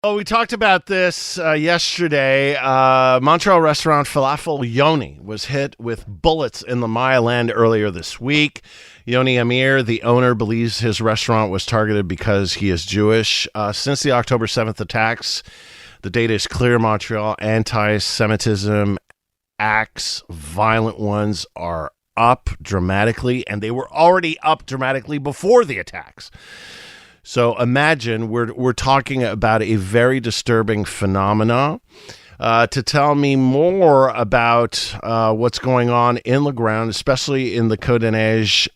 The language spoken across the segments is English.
Well, we talked about this yesterday. Montreal restaurant Falafel Yoni was hit with bullets in the Mile End earlier this week. Yoni Amir, the owner, believes his restaurant was targeted because he is Jewish. Since the October 7th attacks, the data is clear. Montreal anti-Semitism acts, violent ones, are up dramatically, and they were already up dramatically before the attacks. So imagine we're talking about a very disturbing phenomena. To tell me more about what's going on in the ground, especially in the Côte-des-Neiges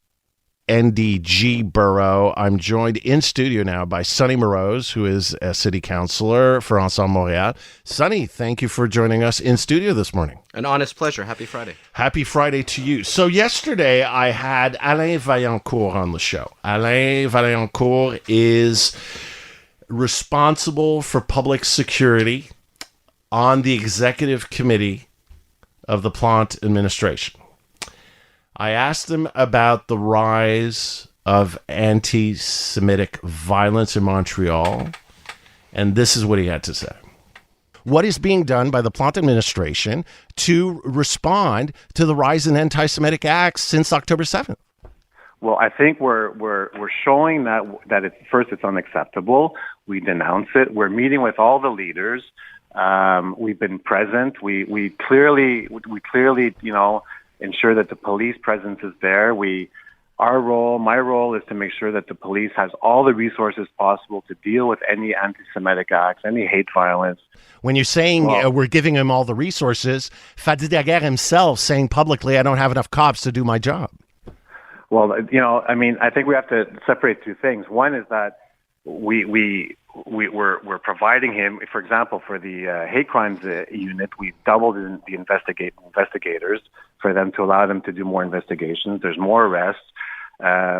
NDG borough, I'm joined in studio now by Sonny Moroz, who is a city councillor for Ensemble Montreal. Sonny, thank you for joining us in studio this morning. An honest pleasure. Happy Friday. Happy Friday to you. So yesterday I had Alain Vaillancourt on the show. Alain Vaillancourt is responsible for public security on the executive committee of the Plante administration. I asked him about the rise of anti-Semitic violence in Montreal, and this is what he had to say. What is being done by the Plante administration to respond to the rise in anti-Semitic acts since October 7th? Well, I think we're showing that it's unacceptable. We denounce it. We're meeting with all the leaders. We've been present. We clearly, ensure that the police presence is there. My role is to make sure that the police has all the resources possible to deal with any anti-Semitic acts, any hate violence. When you're saying we're giving him all the resources, Fadi Daguerre himself saying publicly, I don't have enough cops to do my job. Well, I think we have to separate two things. One is that we're providing him, for example, for the hate crimes unit, we've doubled the investigators for them to allow them to do more investigations. There's more arrests.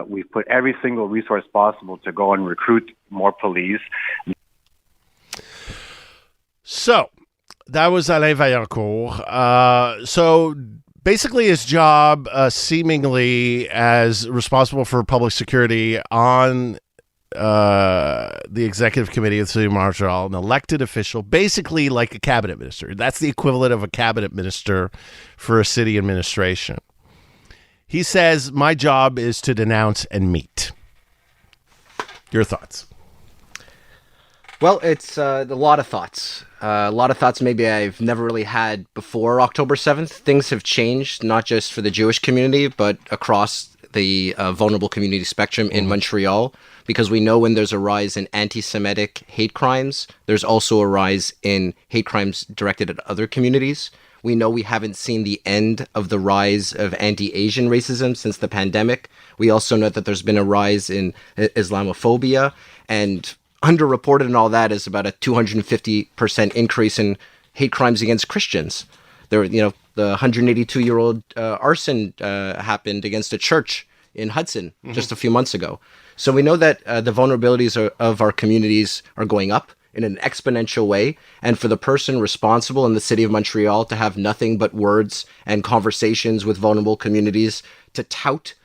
We've put every single resource possible to go and recruit more police. So that was Alain Vaillancourt. So basically his job, seemingly as responsible for public security on the executive committee of the city of Montreal, an elected official, basically like a cabinet minister. That's the equivalent of a cabinet minister for a city administration. He says, my job is to denounce and meet. Your thoughts? Well, it's a lot of thoughts. A lot of thoughts maybe I've never really had before October 7th. Things have changed, not just for the Jewish community, but across the vulnerable community spectrum in Montreal, because we know when there's a rise in anti-Semitic hate crimes, there's also a rise in hate crimes directed at other communities. We know we haven't seen the end of the rise of anti-Asian racism since the pandemic. We also know that there's been a rise in Islamophobia, and underreported in all that is about a 250% increase in hate crimes against Christians. There, the 182-year-old arson happened against a church in Hudson just a few months ago. So we know that the vulnerabilities of our communities are going up in an exponential way. And for the person responsible in the city of Montreal to have nothing but words and conversations with vulnerable communities to tout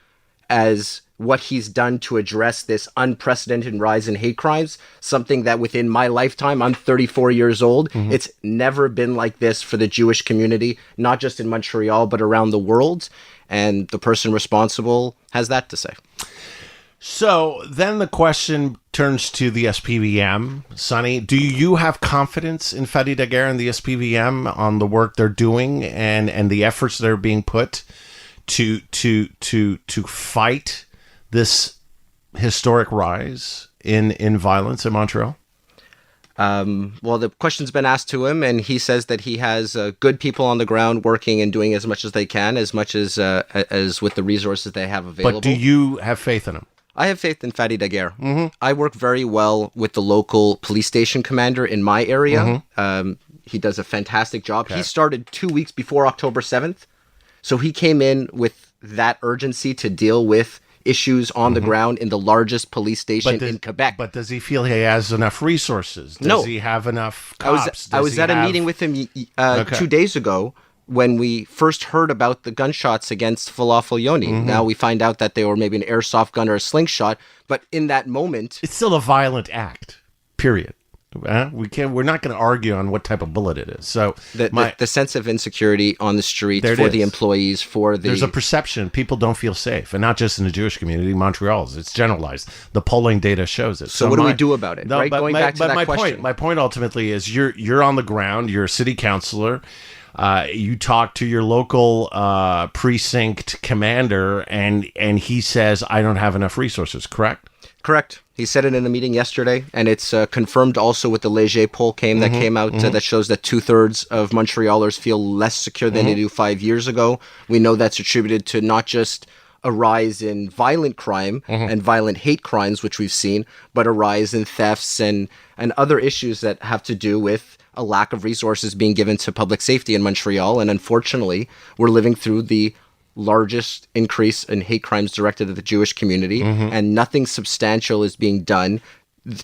as what he's done to address this unprecedented rise in hate crimes, something that within my lifetime, I'm 34 years old, it's never been like this for the Jewish community, not just in Montreal, but around the world. And the person responsible has that to say. So then the question turns to the SPVM. Sonny, do you have confidence in Fadi Daguerre and the SPVM on the work they're doing and the efforts that are being put to fight this historic rise in violence in Montreal? Well, the question's been asked to him, and he says that he has good people on the ground working and doing as much as they can, as much as with the resources they have available. But do you have faith in him? I have faith in Fadi Daguerre. I work very well with the local police station commander in my area. He does a fantastic job. Okay. He started 2 weeks before October 7th. So he came in with that urgency to deal with issues on the ground in the largest police station in Quebec. But does he feel he has enough resources? Does he have enough cops? I was at a meeting with him 2 days ago when we first heard about the gunshots against Falafel Yoni. Now we find out that they were maybe an airsoft gun or a slingshot, but in that moment... It's still a violent act, period. We're not going to argue on what type of bullet it is. So the sense of insecurity on the streets There it for is. the employees, there's a perception people don't feel safe, and not just in the Jewish community. Montreal's, it's generalized. The polling data shows it. So what do we do about it? No, right? but Going back to that question. My point ultimately is you're on the ground. You're a city councillor. You talk to your local precinct commander, and he says, I don't have enough resources, correct? Correct. He said it in a meeting yesterday, and it's confirmed also with the Léger poll that came out that shows that 2/3 of Montrealers feel less secure than they do 5 years ago. We know that's attributed to not just a rise in violent crime and violent hate crimes, which we've seen, but a rise in thefts and other issues that have to do with a lack of resources being given to public safety in Montreal. And unfortunately, we're living through the largest increase in hate crimes directed at the Jewish community, and nothing substantial is being done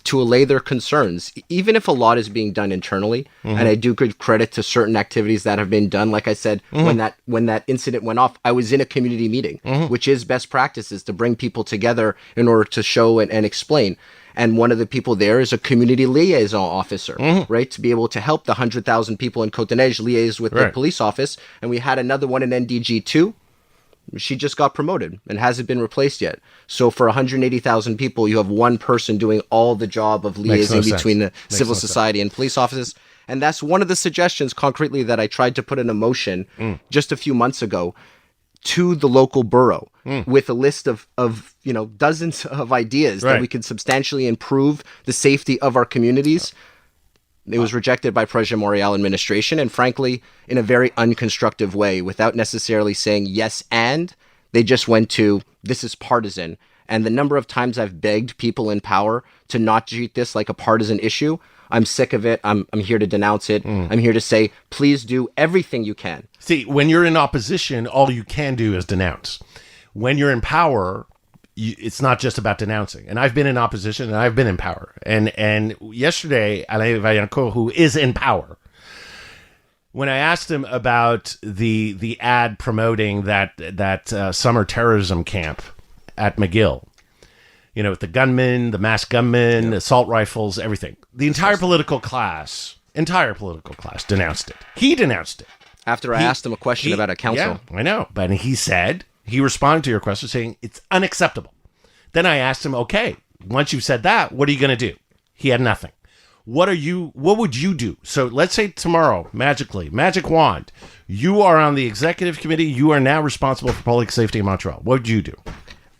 to allay their concerns, even if a lot is being done internally. And I do give credit to certain activities that have been done. Like I said, when that incident went off, I was in a community meeting, which is best practices to bring people together in order to show and explain. And one of the people there is a community liaison officer, right? To be able to help the 100,000 people in Côte-des-Neiges liaise with the police office. And we had another one in NDG too. She just got promoted and hasn't been replaced yet. So for 180,000 people, you have one person doing all the job of liaising between the civil society and police offices. And that's one of the suggestions concretely that I tried to put in a motion just a few months ago to the local borough with a list of dozens of ideas that we can substantially improve the safety of our communities. It was rejected by President Montreal administration, and frankly, in a very unconstructive way, without necessarily saying yes and. They just went to, this is partisan. And the number of times I've begged people in power to not treat this like a partisan issue, I'm sick of it. I'm here to denounce it. I'm here to say, please do everything you can. See, when you're in opposition, all you can do is denounce. When you're in power, it's not just about denouncing. And I've been in opposition and I've been in power. And yesterday, Alain Vaillancourt, who is in power, when I asked him about the ad promoting that summer terrorism camp at McGill, with the gunmen, the masked gunmen, assault rifles, everything, the entire political class denounced it. He denounced it. After I asked him a question about a council. Yeah, I know. But he responded to your question saying it's unacceptable. Then I asked him, okay, once you've said that, what are you going to do? He had nothing. What would you do? So let's say tomorrow, magically, magic wand, you are on the executive committee. You are now responsible for public safety in Montreal. What would you do?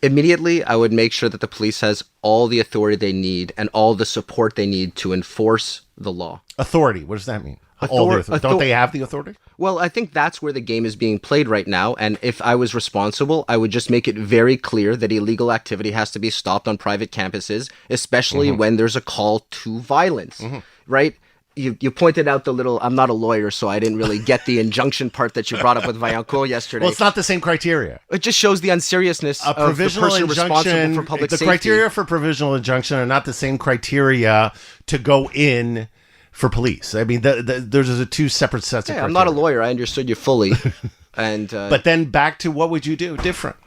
Immediately, I would make sure that the police has all the authority they need and all the support they need to enforce the law. Authority. What does that mean? Don't they have the authority? Well, I think that's where the game is being played right now. And if I was responsible, I would just make it very clear that illegal activity has to be stopped on private campuses, especially when there's a call to violence, right? You pointed out the little, I'm not a lawyer, so I didn't really get the injunction part that you brought up with Vaillancourt yesterday. Well, it's not the same criteria. It just shows the unseriousness of the person responsible for public safety. The criteria for provisional injunction are not the same criteria to go in for police. I mean, there's two separate sets of criteria. I'm not a lawyer. I understood you fully. But then back to what would you do different?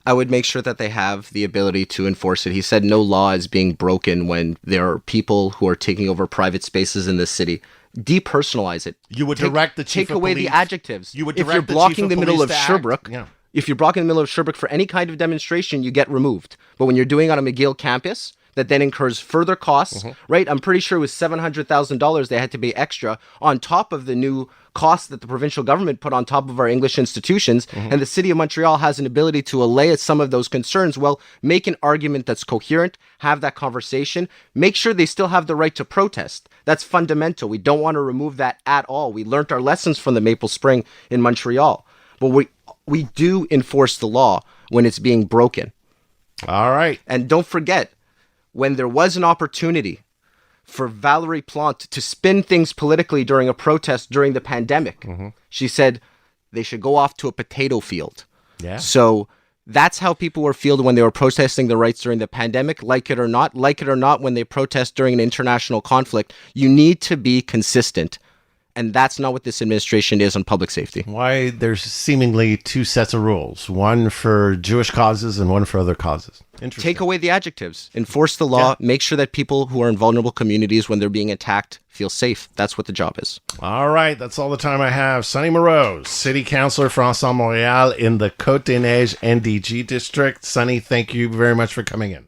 I would make sure that they have the ability to enforce it. He said no law is being broken when there are people who are taking over private spaces in this city. Depersonalize it. You would direct the chief Take of away police. the adjectives. You would if direct you're blocking the the middle of police to Sherbrooke, act. if you're blocking the middle of Sherbrooke for any kind of demonstration, you get removed. But when you're doing it on a McGill campus, that then incurs further costs, right? I'm pretty sure it was $700,000 they had to pay extra on top of the new costs that the provincial government put on top of our English institutions. And the city of Montreal has an ability to allay some of those concerns. Well, make an argument that's coherent, have that conversation, make sure they still have the right to protest. That's fundamental. We don't want to remove that at all. We learned our lessons from the Maple Spring in Montreal. But we do enforce the law when it's being broken. All right. And don't forget, when there was an opportunity for Valérie Plante to spin things politically during a protest during the pandemic, she said they should go off to a potato field. Yeah. So that's how people were feeling when they were protesting their rights during the pandemic, like it or not when they protest during an international conflict. You need to be consistent. And that's not what this administration is on public safety. Why there's seemingly two sets of rules, one for Jewish causes and one for other causes. Interesting. Take away the adjectives, enforce the law, make sure that people who are in vulnerable communities when they're being attacked feel safe. That's what the job is. All right, that's all the time I have. Sonny Moroz, City Councillor for Montreal in the Côte-des-Neiges NDG District. Sonny, thank you very much for coming in.